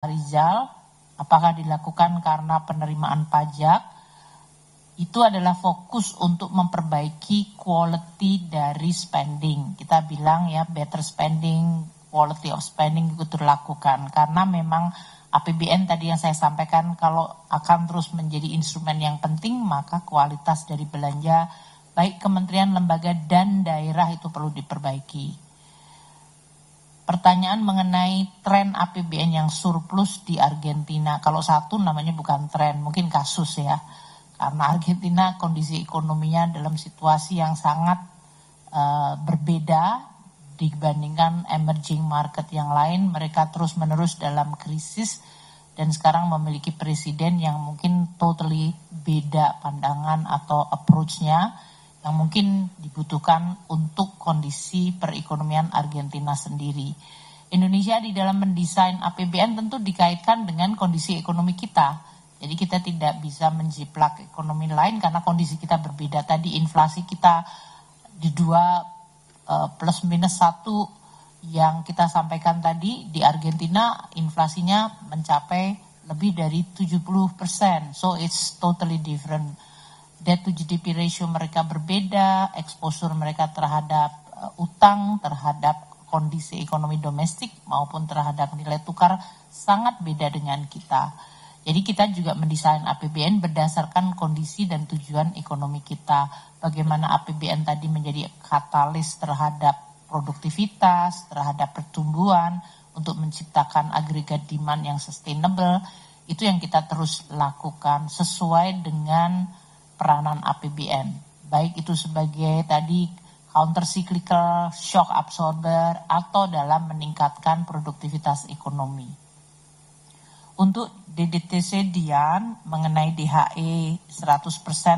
Rizal, apakah dilakukan karena penerimaan pajak, itu adalah fokus untuk memperbaiki quality dari spending. Kita bilang ya better spending, quality of spending itu dilakukan. Karena memang APBN tadi yang saya sampaikan kalau akan terus menjadi instrumen yang penting, maka kualitas dari belanja baik kementerian, lembaga, dan daerah itu perlu diperbaiki. Pertanyaan mengenai tren APBN yang surplus di Argentina. Kalau satu namanya bukan tren, mungkin kasus ya. Karena Argentina kondisi ekonominya dalam situasi yang sangat berbeda dibandingkan emerging market yang lain. Mereka terus-menerus dalam krisis dan sekarang memiliki presiden yang mungkin totally beda pandangan atau approach-nya yang mungkin dibutuhkan untuk kondisi perekonomian Argentina sendiri. Indonesia di dalam mendesain APBN tentu dikaitkan dengan kondisi ekonomi kita. Jadi kita tidak bisa menjiplak ekonomi lain karena kondisi kita berbeda. Tadi inflasi kita di 2 plus minus 1 yang kita sampaikan tadi, di Argentina inflasinya mencapai lebih dari 70%. So it's totally different. Debt to GDP ratio mereka berbeda, exposure mereka terhadap utang, terhadap kondisi ekonomi domestik maupun terhadap nilai tukar sangat beda dengan kita. Jadi kita juga mendesain APBN berdasarkan kondisi dan tujuan ekonomi kita. Bagaimana APBN tadi menjadi katalis terhadap produktivitas, terhadap pertumbuhan, untuk menciptakan agregat demand yang sustainable, itu yang kita terus lakukan sesuai dengan peranan APBN, baik itu sebagai tadi counter cyclical shock absorber atau dalam meningkatkan produktivitas ekonomi. Untuk DDTC Dian mengenai DHE 100%